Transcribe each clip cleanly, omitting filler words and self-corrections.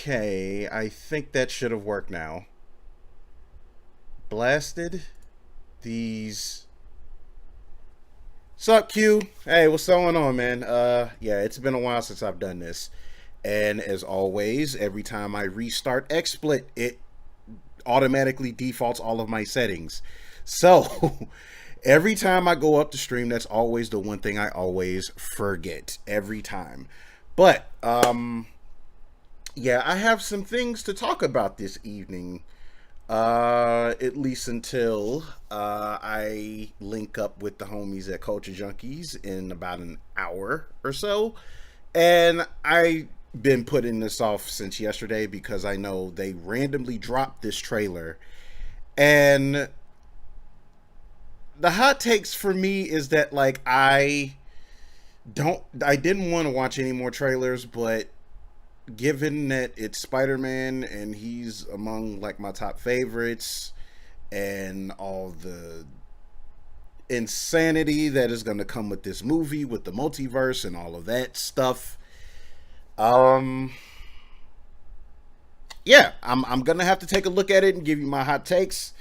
Okay, I think that should have worked now. Blasted these. Sup, Q? Hey, what's going on, man? Yeah, it's been a while since I've done this. And as always, every time I restart XSplit, it automatically defaults all of my settings. So, every time I go up to stream, that's always the one thing I always forget. Every time. But, yeah, I have some things to talk about this evening. At least until I link up with the homies at Culture Junkies in about an hour or so. And I've been putting this off since yesterday because I know they randomly dropped this trailer. And the hot takes for me is that, like, I didn't want to watch any more trailers, but given that it's Spider-Man and he's among like my top favorites and all the insanity that is going to come with this movie with the multiverse and all of that stuff, yeah, I'm going to have to take a look at it and give you my hot takes.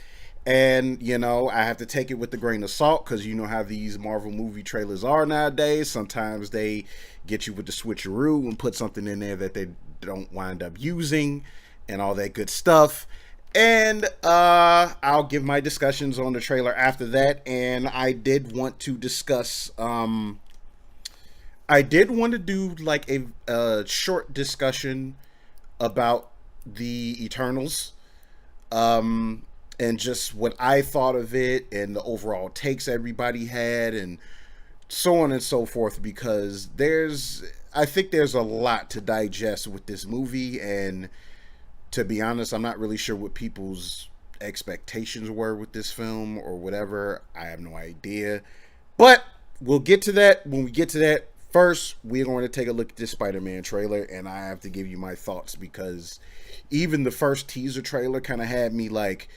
And, you know, I have to take it with a grain of salt because you know how these Marvel movie trailers are nowadays. Sometimes they get you with the switcheroo and put something in there that they don't wind up using and all that good stuff. And I'll give my discussions on the trailer after that. And I did want to discuss, I did want to do like a short discussion about the Eternals. And just what I thought of it and the overall takes everybody had and so on and so forth, because I think there's a lot to digest with this movie. And to be honest, I'm not really sure what people's expectations were with this film or whatever. I have no idea, but we'll get to that when we get to that. First, we're going to take a look at this Spider-Man trailer, and I have to give you my thoughts because even the first teaser trailer kind of had me like,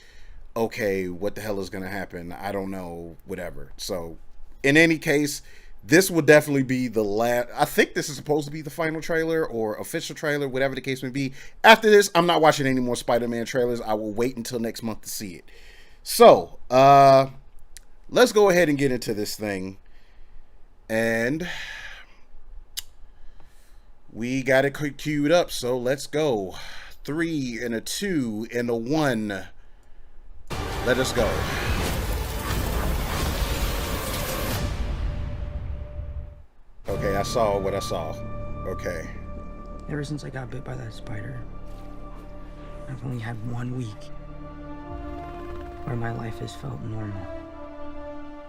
okay, what the hell is going to happen? I don't know, whatever. So, in any case, this will definitely be the last. I think this is supposed to be the final trailer or official trailer, whatever the case may be. After this, I'm not watching any more Spider-Man trailers. I will wait until next month to see it. So, let's go ahead and get into this thing. And we got it queued up, so let's go. 3 and a 2 and a 1. Let us go. Okay, I saw what I saw. Okay. Ever since I got bit by that spider, I've only had 1 week where my life has felt normal.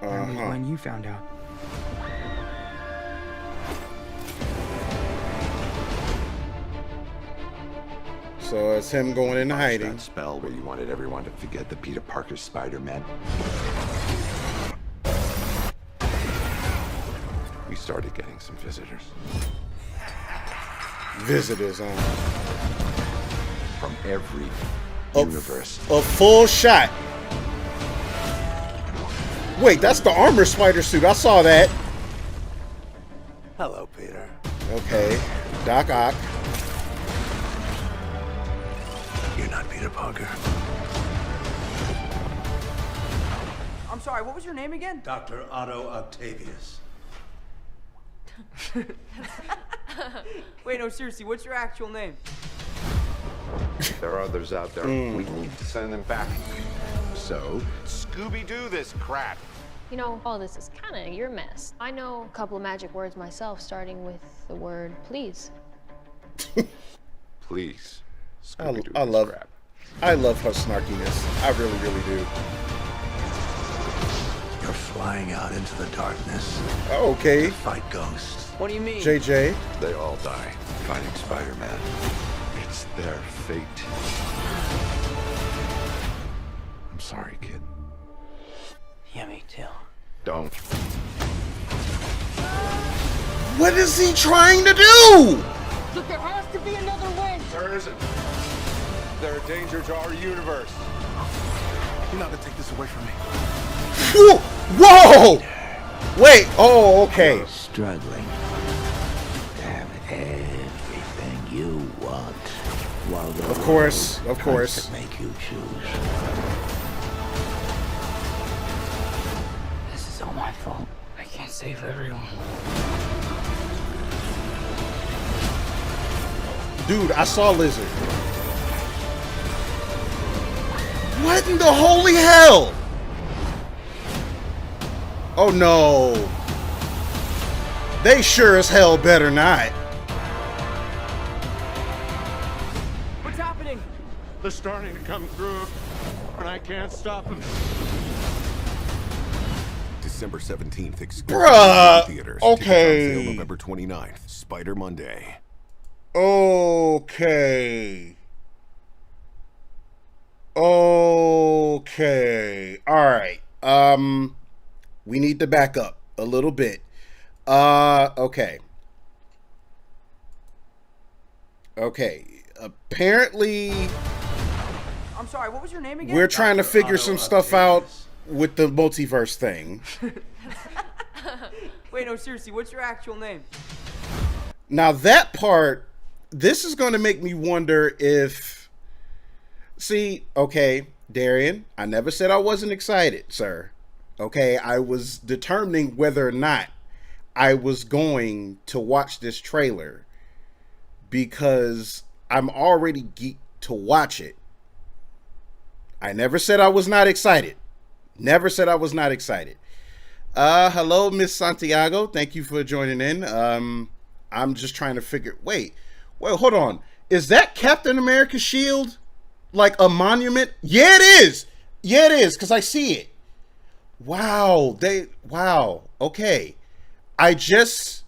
That was when you found out. So it's him going into hiding. That spell where you wanted everyone to forget the Peter Parker Spider-Man. We started getting some visitors. Visitors, from every universe. A full shot. Wait, that's the armor spider suit. I saw that. Hello, Peter. Okay. Doc Ock. You're not Peter Parker. I'm sorry, what was your name again? Dr. Otto Octavius. Wait, no, seriously, what's your actual name? There are others out there. We need to send them back. So, Scooby-Doo this crap. You know, all this is kind of your mess. I know a couple of magic words myself, starting with the word please. Please. I love her snarkiness. I really, really do. You're flying out into the darkness Oh, okay. to fight ghosts. What do you mean? JJ. They all die fighting Spider-Man. It's their fate. I'm sorry, kid. Yeah, me too. Don't. What is he trying to do? Look, there has to be another way. There isn't. They're a danger to our universe. You're not gonna take this away from me. Whoa! Wait, oh, okay. You're struggling to have everything you want. While the Of course, world of course. tries to make you choose. This is all my fault. I can't save everyone. Dude, I saw Lizard. What in the holy hell? Oh no. They sure as hell better not. What's happening? They're starting to come through, and I can't stop them. December 17th, exclusive Bruh, theaters. okay. Tickets on sale November 29th. Spider Monday. Okay. Okay. All right. We need to back up a little bit. Okay. Okay. Apparently, I'm sorry, what was your name again? we're trying to figure Otto some stuff out Octavius. with the multiverse thing. Wait, no, seriously, what's your actual name? Now that part, this is going to make me wonder if, see, okay, Darian, I never said I wasn't excited, sir. Okay, I was determining whether or not I was going to watch this trailer because I'm already geeked to watch it. I never said I was not excited. Never said I was not excited. Hello, Miss Santiago. Thank you for joining in. I'm just trying to figure. Wait, hold on. Is that Captain America's shield? Like a monument? Yeah, it is. Yeah, it is, because I see it. Wow. Wow. Okay. I just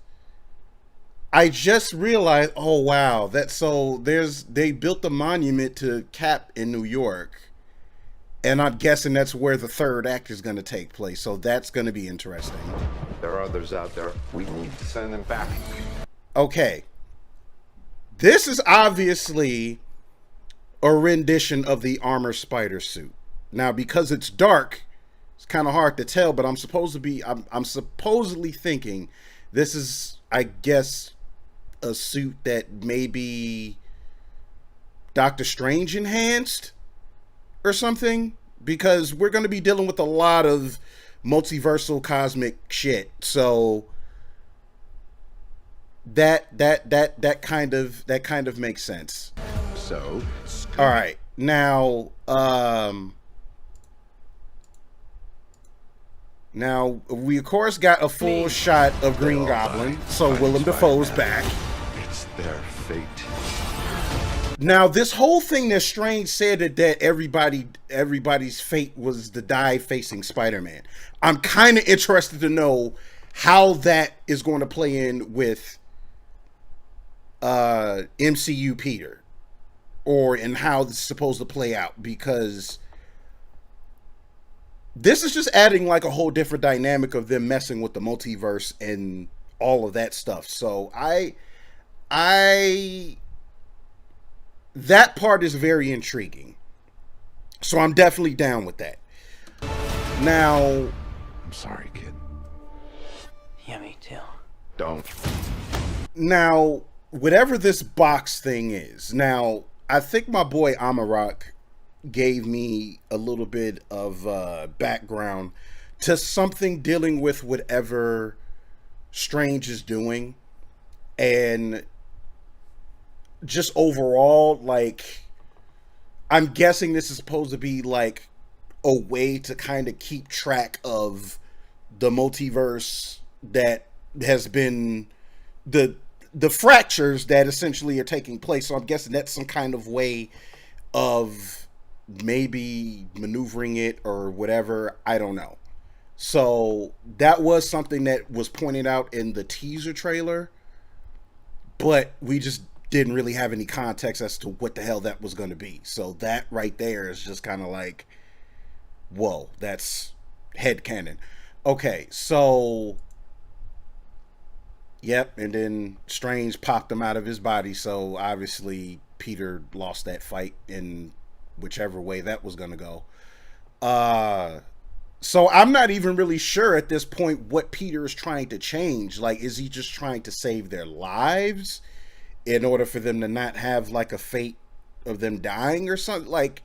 realized, oh wow, they built a monument to Cap in New York. And I'm guessing that's where the third act is going to take place. So that's going to be interesting. There are others out there. We need to send them back. Okay. This is obviously a rendition of the armor spider suit. Now, because it's dark, it's kind of hard to tell, but I'm supposedly thinking this is, I guess, a suit that maybe Doctor Strange enhanced or something, because we're going to be dealing with a lot of multiversal cosmic shit. So that kind of makes sense. So, All right. Now, we of course got a full shot of Green Goblin, so Willem Dafoe's back. it's their fate. Now, this whole thing that Strange said that everybody's fate was to die facing Spider-Man. I'm kind of interested to know how that is going to play in with MCU Peter, or in how this is supposed to play out, because this is just adding like a whole different dynamic of them messing with the multiverse and all of that stuff. So that part is very intriguing. So I'm definitely down with that. Now, I'm sorry, kid. Yeah, me too. Don't. Now, whatever this box thing is, now, I think my boy Amarok gave me a little bit of background to something dealing with whatever Strange is doing. And just overall, like, I'm guessing this is supposed to be like a way to kind of keep track of the multiverse that has been the fractures that essentially are taking place. So I'm guessing that's some kind of way of maybe maneuvering it or whatever. I don't know. So that was something that was pointed out in the teaser trailer, but we just didn't really have any context as to what the hell that was going to be. So that right there is just kind of like, whoa, that's headcanon. Okay, so yep, and then Strange popped him out of his body, so obviously Peter lost that fight in whichever way that was going to go. So I'm not even really sure at this point what Peter is trying to change. Like, is he just trying to save their lives in order for them to not have like a fate of them dying or something. Like,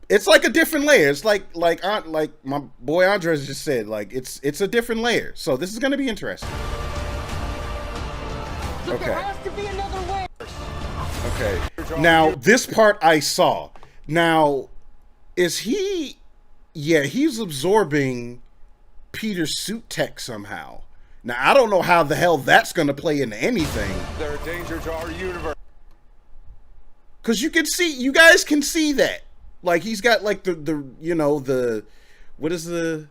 it's like a different layer. It's like my boy Andres just said, like it's a different layer. So this is going to be interesting. Look, there has to be another way. Okay. Now, this part I saw. Now, is he... Yeah, he's absorbing Peter's suit tech somehow. Now, I don't know how the hell that's going to play into anything. They're a danger to our universe. Because you can see... You guys can see that. Like, he's got, like, the you know, the... What is the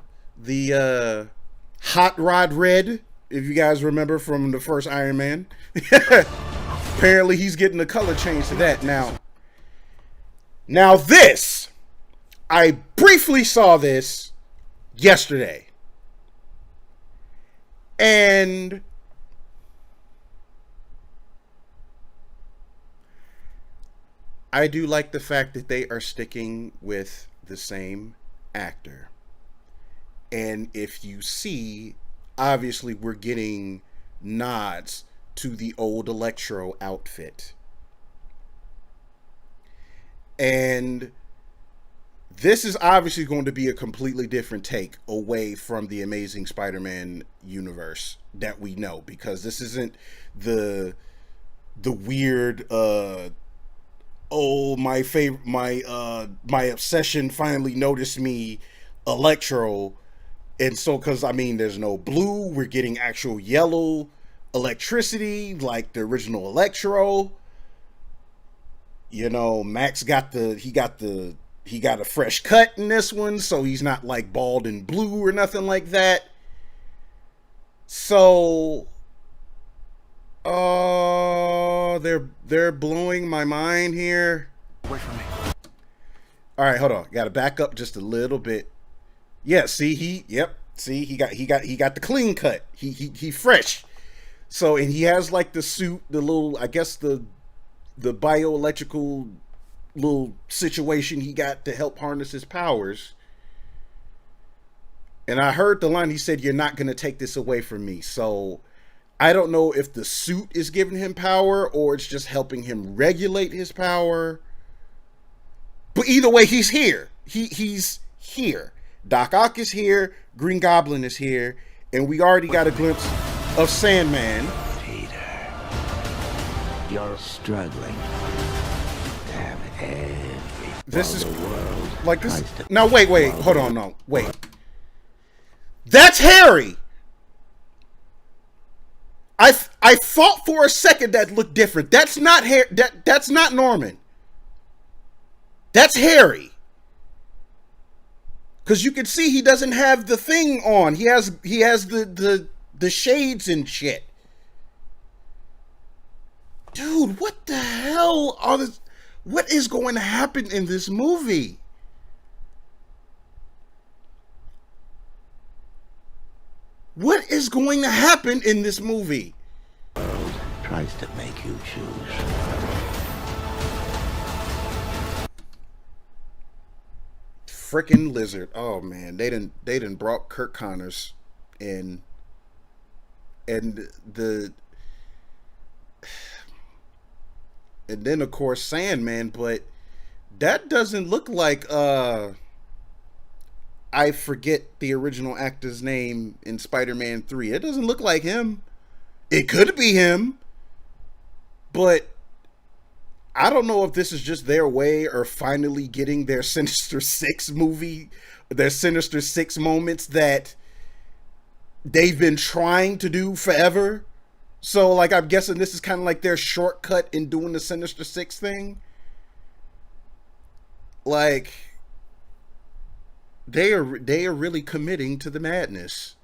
Hot Rod Red, if you guys remember from the first Iron Man. Apparently, he's getting the color change to that now. Now this, I briefly saw this yesterday. And I do like the fact that they are sticking with the same actor. And if you see, obviously we're getting nods to the old Electro outfit. And this is obviously going to be a completely different take away from the Amazing Spider-Man universe that we know, because this isn't the weird my favorite my obsession finally noticed me Electro. And so, because I mean, there's no blue, we're getting actual yellow electricity like the original Electro. You know, Max got he got a fresh cut in this one, so he's not like bald and blue or nothing like that. So they're blowing my mind here. Away from me. All right, hold on. Got to back up just a little bit. Yeah, see, he got the clean cut. He fresh. So, and he has like the suit, the little, I guess the bioelectrical little situation he got to help harness his powers. And I heard the line, he said, "You're not going to take this away from me." So I don't know if the suit is giving him power or it's just helping him regulate his power. But either way, he's here. He's here. Doc Ock is here, Green Goblin is here, and we already got a glimpse of Sandman. Peter, you're struggling to have every This is the world like this. tries to Now wait, hold on, no, wait. That's Harry. I thought for a second that looked different. That's not that's not Norman. That's Harry. Because you can see he doesn't have the thing on. He has the shades and shit. Dude, what the hell are this? What is going to happen in this movie? What is going to happen in this movie? The world tries to make you choose. Frickin' Lizard. Oh man, they done brought Kirk Connors in, and then of course Sandman, but that doesn't look like I forget the original actor's name in Spider-Man 3. It doesn't look like him. It could be him, but I don't know if this is just their way or finally getting their Sinister Six movie, their Sinister Six moments that they've been trying to do forever. So, like, I'm guessing this is kind of like their shortcut in doing the Sinister Six thing. Like, they are really committing to the madness.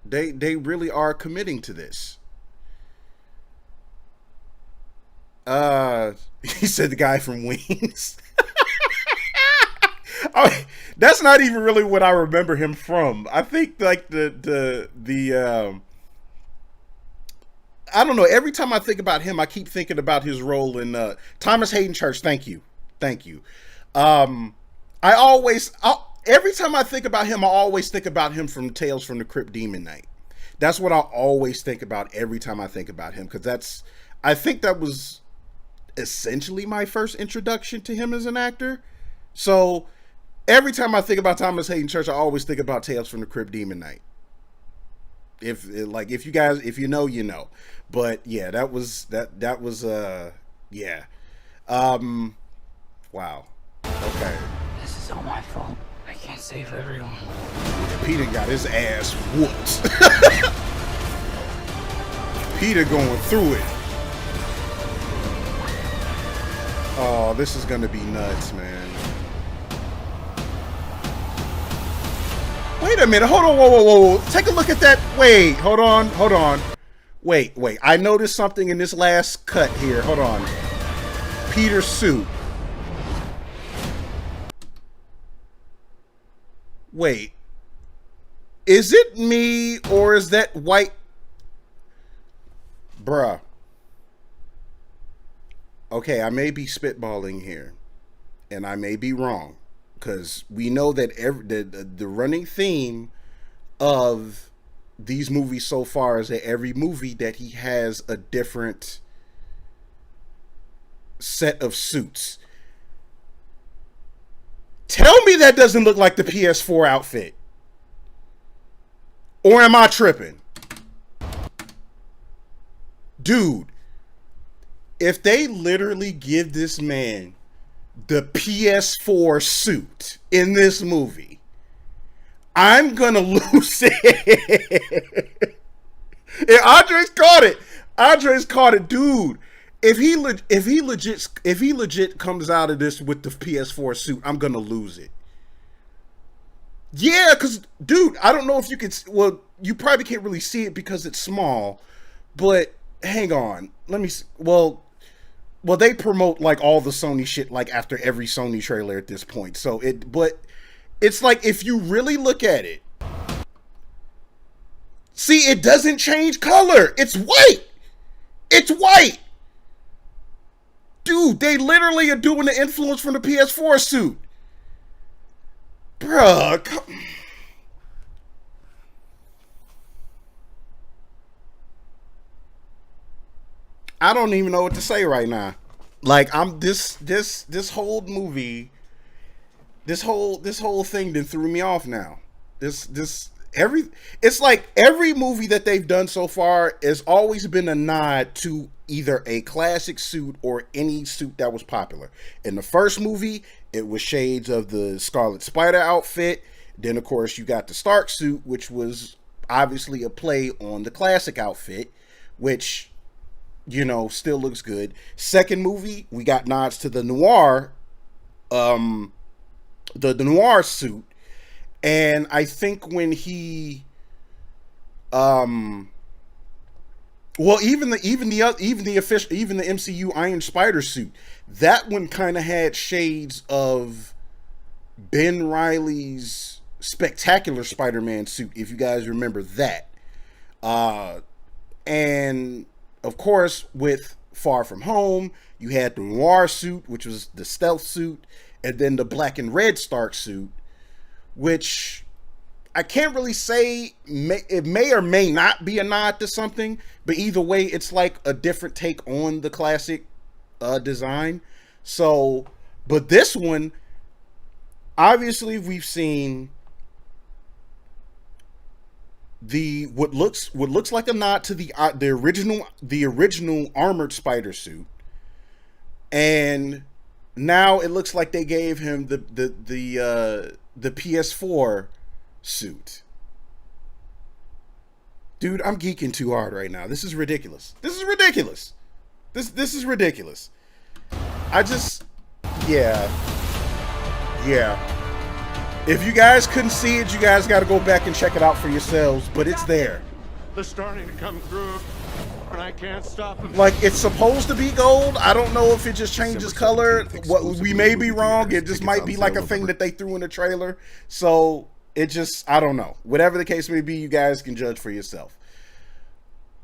They really are committing to this. He said the guy from Wings. Oh, that's not even really what I remember him from. I think like the I don't know. Every time I think about him, I keep thinking about his role in Thomas Hayden Church. Thank you. Every time I think about him, I always think about him from Tales from the Crypt Demon Knight. That's what I always think about every time I think about him, because I think that was essentially my first introduction to him as an actor. So every time I think about Thomas Hayden Church, I always think about Tales from the Crypt Demon Knight. If you guys, if you know, you know. But yeah, that was yeah. Wow. Okay. This is all my fault. I can't save everyone. Peter got his ass whooped. Peter going through it. Oh, this is gonna be nuts, man. Wait a minute, hold on, whoa. Take a look at that. Wait, hold on. Wait. I noticed something in this last cut here. Hold on. Peter's suit. Wait. Is it me or is that white? Bruh. Okay, I may be spitballing here. And I may be wrong. Because we know that the running theme of these movies so far is that every movie that he has a different set of suits. Tell me that doesn't look like the PS4 outfit. Or am I tripping? Dude, if they literally give this man the PS4 suit in this movie, I'm gonna lose it. And Andres caught it, dude. If he legit comes out of this with the PS4 suit, I'm gonna lose it. Yeah, cause dude, I don't know if you can. Well, you probably can't really see it because it's small. But hang on, let me. Well, they promote like all the Sony shit like after every Sony trailer at this point. So but it's like if you really look at it, see, it doesn't change color. It's white. It's white. Dude, they literally are doing the influence from the PS4 suit. Bruh, I don't even know what to say right now. Like, I'm this whole movie, this whole thing that threw me off now. It's like every movie that they've done so far has always been a nod to either a classic suit or any suit that was popular. In the first movie, it was shades of the Scarlet Spider outfit. Then, of course, you got the Stark suit, which was obviously a play on the classic outfit, which, you know, still looks good. Second movie, we got nods to the noir, the noir suit. And I think when he, well, even the MCU Iron Spider suit, that one kind of had shades of Ben Reilly's Spectacular Spider-Man suit, if you guys remember that. And of course, with Far From Home, you had the noir suit, which was the stealth suit, and then the black and red Stark suit, which I can't really say, it may or may not be a nod to something, but either way, it's like a different take on the classic design. So, but this one, obviously we've seen what looks like a nod to the original armored spider suit, and now it looks like they gave him the PS4 suit. Dude, I'm geeking too hard right now. This is ridiculous. This is ridiculous. This is ridiculous. Yeah. If you guys couldn't see it, you guys got to go back and check it out for yourselves, but it's there. They're starting to come through, and I can't stop them. Like, it's supposed to be gold. I don't know if it just changes color. What, we may be wrong. It just might be like a thing that they threw in the trailer. So it just, I don't know. Whatever the case may be, you guys can judge for yourself.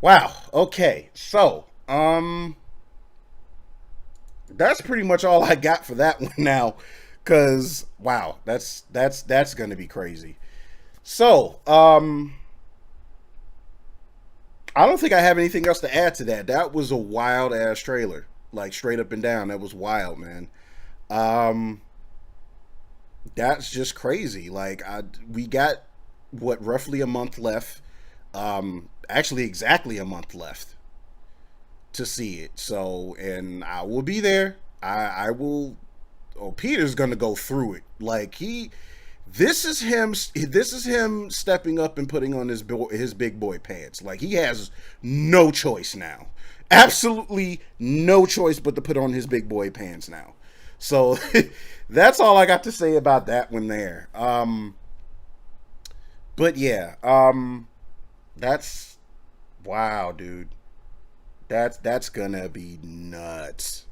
Wow. Okay. So, that's pretty much all I got for that one now. Cause wow, that's gonna be crazy. So, I don't think I have anything else to add to that. That was a wild ass trailer. like straight up and down. That was wild, man. That's just crazy. Like we got what, roughly a month left. Actually exactly a month left to see it. So, and I will be there. I will. Oh, Peter's gonna go through it. Like this is him stepping up and putting on his big boy pants. Like, he has no choice now. Absolutely no choice but to put on his big boy pants now. So that's all I got to say about that one there. But yeah, that's wow, dude. That's gonna be nuts.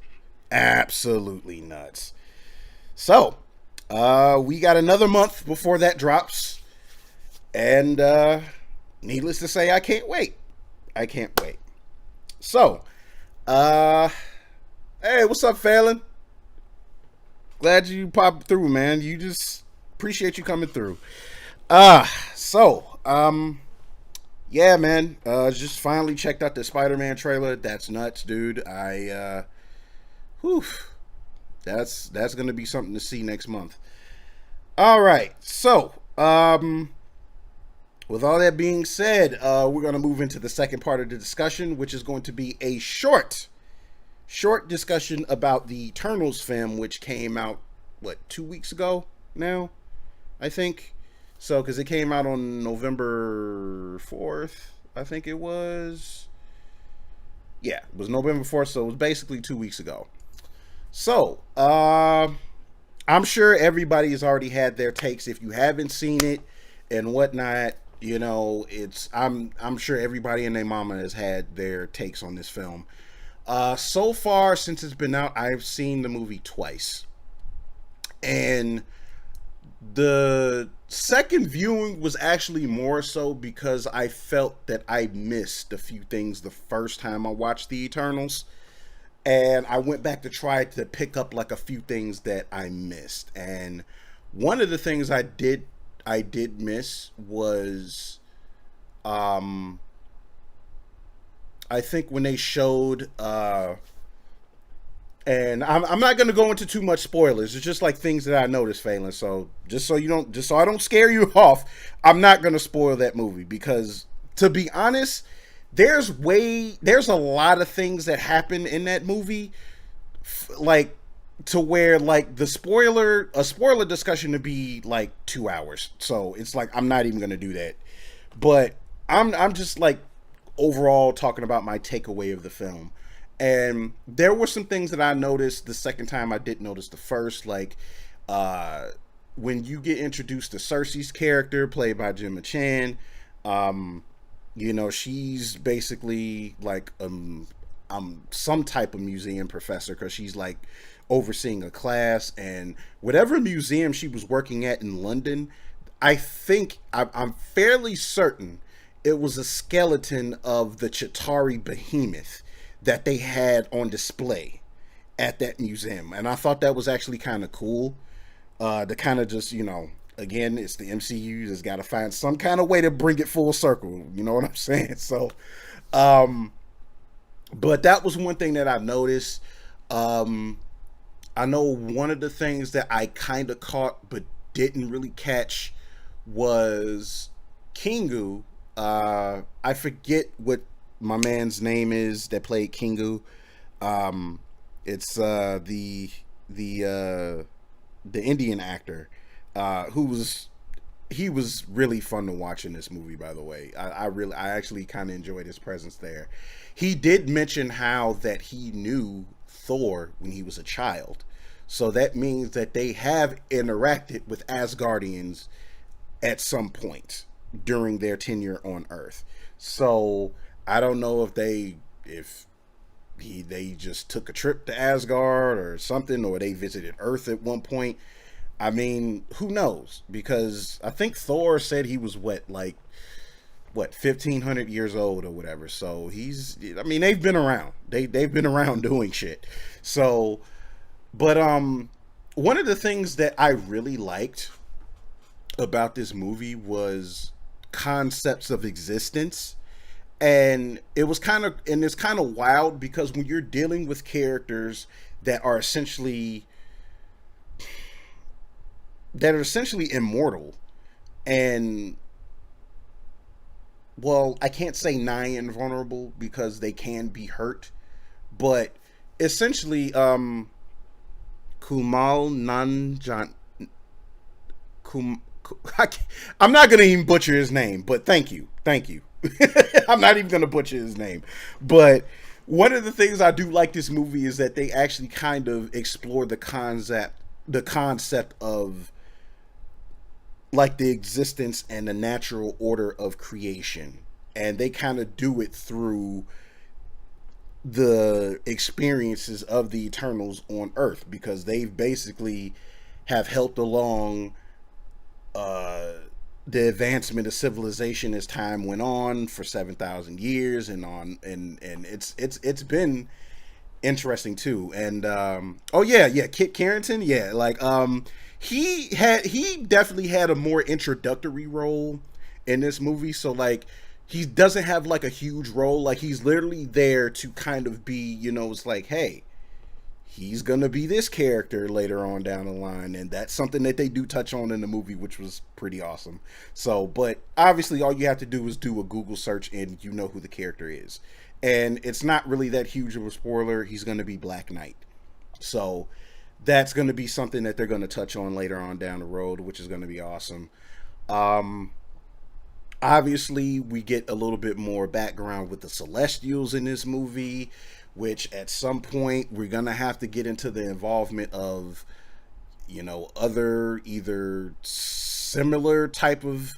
Absolutely nuts. So, we got another month before that drops. And needless to say, I can't wait. I can't wait. So, hey, what's up, Phelan? Glad you popped through, man. You just appreciate you coming through. Yeah, man. Just finally checked out the Spider-Man trailer. That's nuts, dude. That's gonna be something to see next month. All right, so with all that being said, we're gonna move into the second part of the discussion, which is going to be a short discussion about the Eternals film, which came out 2 weeks ago now, I think. So, because it came out on November 4th, I think it was. Yeah, it was November 4th, so it was basically 2 weeks ago. So, I'm sure everybody has already had their takes. If you haven't seen it and whatnot, you know, I'm sure everybody and their mama has had their takes on this film. So far, since it's been out, I've seen the movie twice. And the second viewing was actually more so because I felt that I missed a few things the first time I watched The Eternals. And I went back to try to pick up like a few things that I missed. And one of the things I did miss was, I think when they showed, and I'm not going to go into too much spoilers. It's just like things that I noticed, Phelan. So just so I don't scare you off, I'm not going to spoil that movie, because to be honest, there's a lot of things that happen in that movie, like, to where like a spoiler discussion to be like 2 hours. So it's like, I'm not even going to do that. But I'm just like overall talking about my takeaway of the film. And there were some things that I noticed the second time I didn't notice the first, like when you get introduced to Cersei's character played by Gemma Chan. You know, she's basically like some type of museum professor, because she's like overseeing a class, and whatever museum she was working at in London, I think I'm fairly certain it was a skeleton of the Chitauri behemoth that they had on display at that museum. And I thought that was actually kind of cool, to kind of just, you know, again, it's the MCU, just got to find some kind of way to bring it full circle. You know what I'm saying? So, but that was one thing that I noticed. I know one of the things that I kind of caught but didn't really catch was Kingu. I forget what my man's name is that played Kingu. It's the Indian actor, he was really fun to watch in this movie, by the way. I actually kind of enjoyed his presence there. He did mention how that he knew Thor when he was a child. So that means that they have interacted with Asgardians at some point during their tenure on Earth. So I don't know if they just took a trip to Asgard or something, or they visited Earth at one point. I mean, who knows? Because I think Thor said he was 1,500 years old or whatever. So they've been around. They've been around doing shit. So, but one of the things that I really liked about this movie was concepts of existence And it's kind of wild because when you're dealing with characters that are essentially immortal, and well, I can't say nigh invulnerable because they can be hurt, but essentially Kumal Nanjan I'm not gonna even butcher his name, but thank you. I'm not even gonna butcher his name. But one of the things I do like this movie is that they actually kind of explore the concept of like the existence and the natural order of creation, and they kind of do it through the experiences of the Eternals on Earth, because they've basically have helped along the advancement of civilization as time went on for 7,000 years and it's been interesting too. And Kit Harington, he definitely had a more introductory role in this movie. So like he doesn't have like a huge role, like he's literally there to kind of be, it's like, hey, he's gonna be this character later on down the line, and that's something that they do touch on in the movie, which was pretty awesome. So, but obviously all you have to do is do a Google search and you know who the character is, and it's not really that huge of a spoiler. He's gonna be Black Knight, so that's gonna be something that they're gonna touch on later on down the road, which is gonna be awesome. Obviously we get a little bit more background with the Celestials in this movie, which at some point we're gonna have to get into the involvement of, other either similar beings,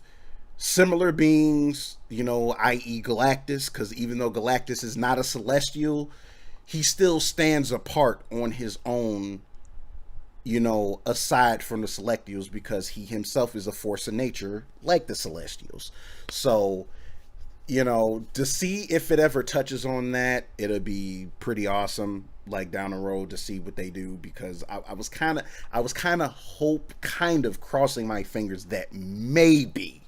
i.e. Galactus, because even though Galactus is not a Celestial, he still stands apart on his own, aside from the Celestials, because he himself is a force of nature like the Celestials. So to see if it ever touches on that, it'll be pretty awesome, like down the road, to see what they do, because I was kind of crossing my fingers that maybe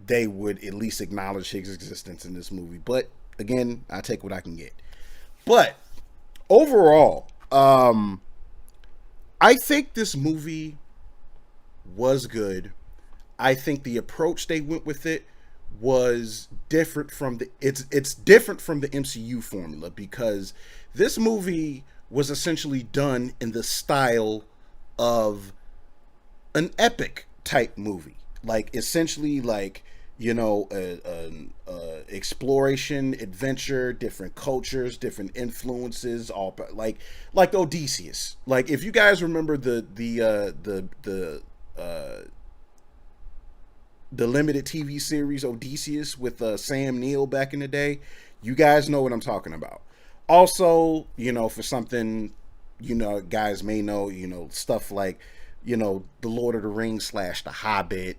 they would at least acknowledge his existence in this movie. But again, I take what I can get. But overall, I think this movie was good. I think the approach they went with it was different from it's different from the MCU formula, because this movie was essentially done in the style of an epic type movie, like essentially like exploration, adventure, different cultures, different influences, all like Odysseus. Like if you guys remember the limited TV series Odysseus with Sam Neill back in the day, you guys know what I'm talking about. Also, for something, guys may know, stuff like, the Lord of the Rings / The Hobbit,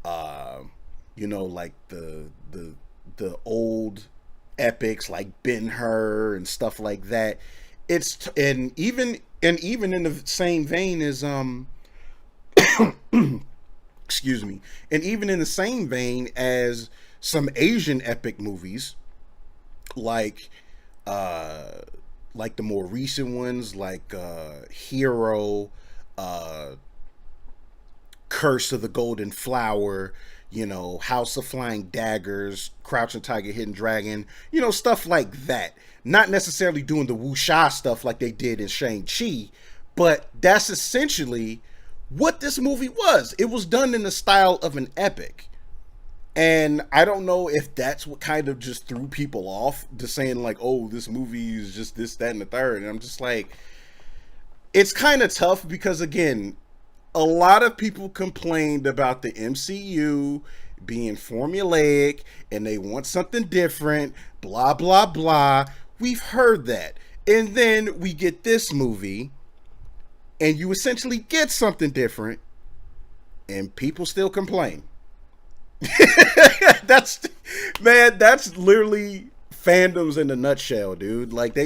like the old epics like Ben-Hur and stuff like that. And even in the same vein as excuse me, and even in the same vein as some Asian epic movies, like the more recent ones, like Hero, Curse of the Golden Flower, House of Flying Daggers, Crouching Tiger, Hidden Dragon, stuff like that. Not necessarily doing the wuxia stuff like they did in Shang-Chi, but that's essentially what this movie was. It was done in the style of an epic. And I don't know if that's what kind of just threw people off, just saying like, oh, this movie is just this, that, and the third. And I'm just like, it's kind of tough because, again, a lot of people complained about the MCU being formulaic and they want something different, blah, blah, blah. We've heard that. And then we get this movie and you essentially get something different and people still complain. That's literally fandoms in a nutshell, dude. Like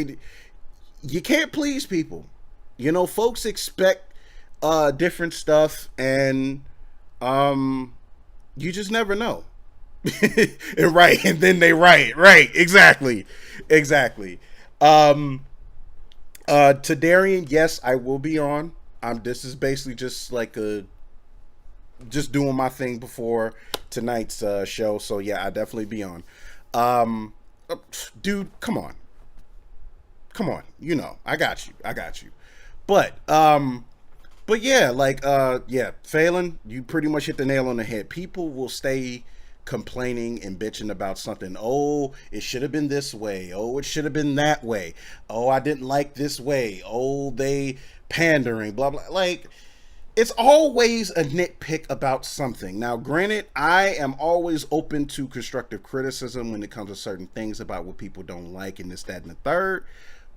you can't please people. Folks expect different stuff, and you just never know. and right, and then they riot. Right, exactly. To Darian, yes, I will be on. This is basically just like just doing my thing before tonight's show. So yeah, I definitely be on. Dude, come on. You know, I got you. But yeah, like Phelan, you pretty much hit the nail on the head. People will stay complaining and bitching about something. Oh, it should have been this way. Oh, it should have been that way. Oh, I didn't like this way. Oh, they pandering, blah blah. Like, it's always a nitpick about something. Now, granted, I am always open to constructive criticism when it comes to certain things about what people don't like and this, that, and the third.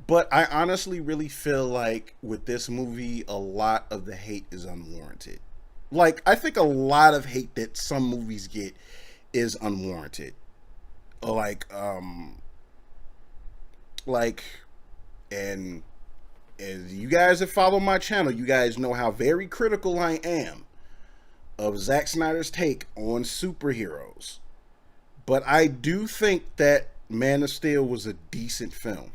But I honestly really feel like with this movie, a lot of the hate is unwarranted. Like, I think a lot of hate that some movies get is unwarranted. And as you guys that follow my channel, you guys know how very critical I am of Zack Snyder's take on superheroes. But I do think that Man of Steel was a decent film.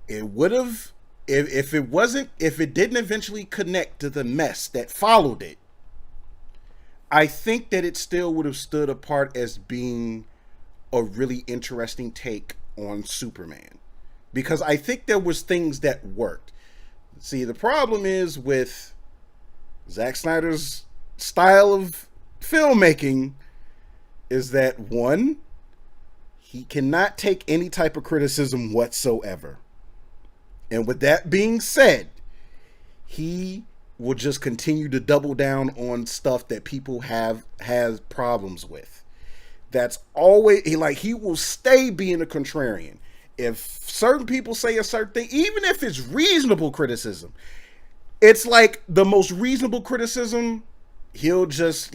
It would have, if it didn't eventually connect to the mess that followed it, I think that it still would have stood apart as being a really interesting take on Superman. Because I think there was things that worked. See, the problem is with Zack Snyder's style of filmmaking is that, one, he cannot take any type of criticism whatsoever. And with that being said, he will just continue to double down on stuff that people has problems with. That's always, he will stay being a contrarian. If certain people say a certain thing, even if it's reasonable criticism, it's like the most reasonable criticism, he just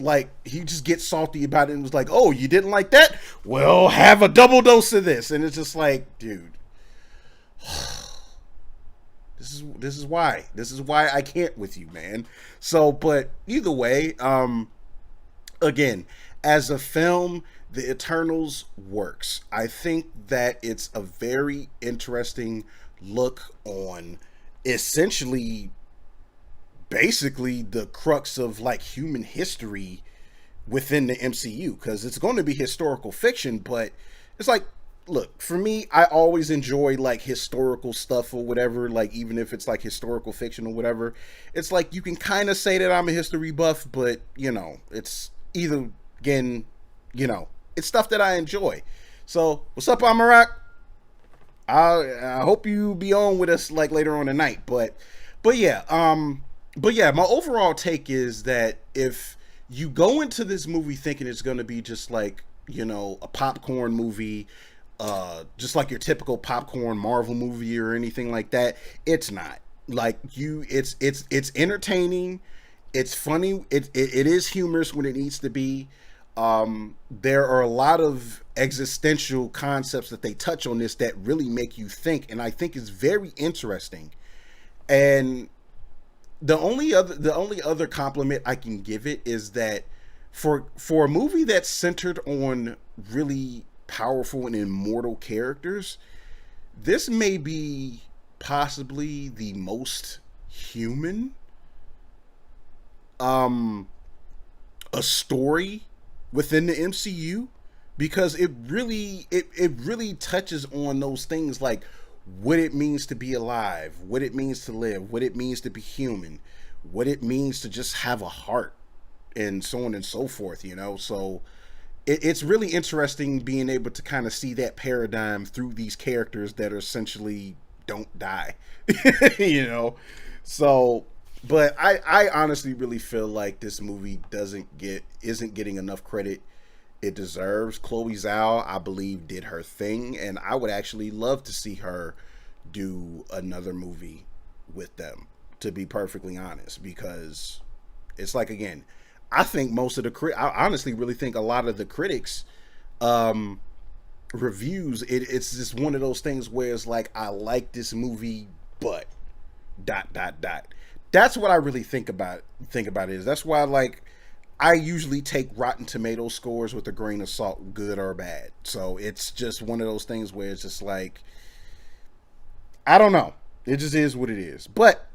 gets salty about it and was like, oh, you didn't like that? Well, have a double dose of this. And it's just like, dude, this is why I can't with you, man. So, but either way, again, as a film, The Eternals works. I think that it's a very interesting look on essentially basically the crux of like human history within the MCU, because it's going to be historical fiction, but it's like, look, for me, I always enjoy like historical stuff or whatever, like even if it's like historical fiction or whatever. It's like you can kind of say that I'm a history buff, but you know, it's either, again, you know, it's stuff that I enjoy. So what's up, Amarak? I hope you be on with us like later on tonight. But yeah, my overall take is that if you go into this movie thinking it's going to be just like, you know, a popcorn movie, just like your typical popcorn Marvel movie or anything like that, it's not. Like, it's entertaining, it's funny, it is humorous when it needs to be. There are a lot of existential concepts that they touch on this that really make you think, and I think it's very interesting. And the only other compliment I can give it is that for a movie that's centered on really powerful and immortal characters, this may be possibly the most human a story within the MCU, because it really touches on those things like what it means to be alive, what it means to live, what it means to be human, what it means to just have a heart, and so on and so forth, you know. So it's really interesting being able to kind of see that paradigm through these characters that are essentially don't die, you know. So, but I honestly really feel like this movie isn't getting enough credit it deserves. Chloe Zhao, I believe, did her thing, and I would actually love to see her do another movie with them, to be perfectly honest, because it's like, again, I think I honestly really think a lot of the critics reviews, it's just one of those things where it's like, I like this movie, but ... That's what I really think about it. That's why, like, I usually take Rotten Tomato scores with a grain of salt, good or bad. So it's just one of those things where it's just like, I don't know. It just is what it is. But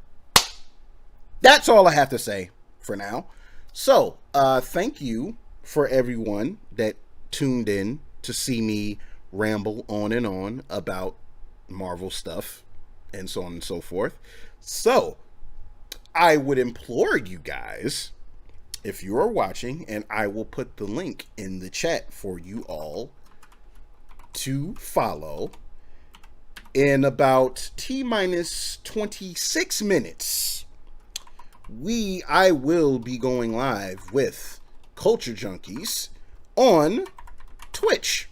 that's all I have to say for now. So thank you for everyone that tuned in to see me ramble on and on about Marvel stuff and so on and so forth. So I would implore you guys, if you are watching, and I will put the link in the chat for you all to follow. In about T-minus 26 minutes, I will be going live with Culture Junkies on Twitch.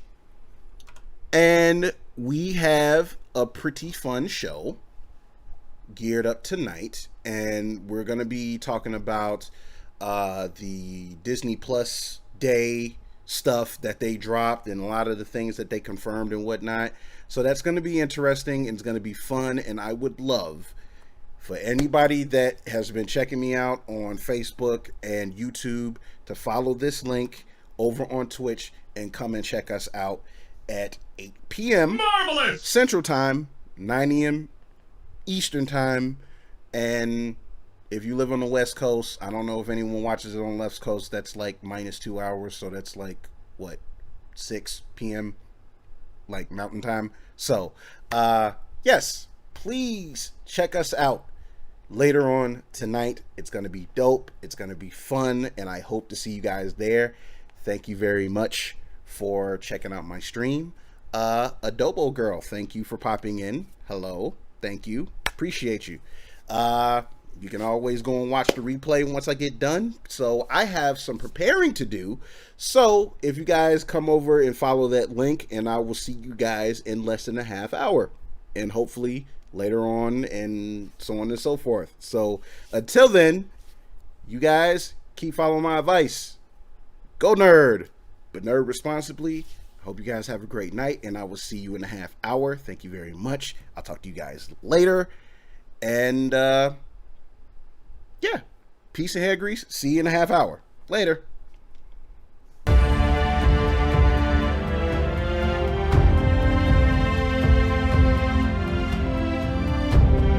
And we have a pretty fun show geared up tonight. And we're going to be talking about the Disney Plus Day stuff that they dropped and a lot of the things that they confirmed and whatnot. So that's going to be interesting and it's going to be fun. And I would love for anybody that has been checking me out on Facebook and YouTube to follow this link over on Twitch and come and check us out at 8 p.m. Marvelous! Central Time, 9 a.m. Eastern Time. And if you live on the West Coast, I don't know if anyone watches it on the West Coast, that's like minus 2 hours. So that's like, what, 6 p.m. like Mountain Time. So, yes, please check us out later on tonight. It's going to be dope. It's going to be fun. And I hope to see you guys there. Thank you very much for checking out my stream. Adobo Girl, thank you for popping in. Hello. Thank you. Appreciate you. You can always go and watch the replay once I get done. So I have some preparing to do. So if you guys come over and follow that link, and I will see you guys in less than a half hour. And hopefully later on and so on and so forth. So until then, you guys keep following my advice. Go nerd, but nerd responsibly. Hope you guys have a great night, and I will see you in a half hour. Thank you very much. I'll talk to you guys later. And yeah, peace and hair grease. See you in a half hour. Later.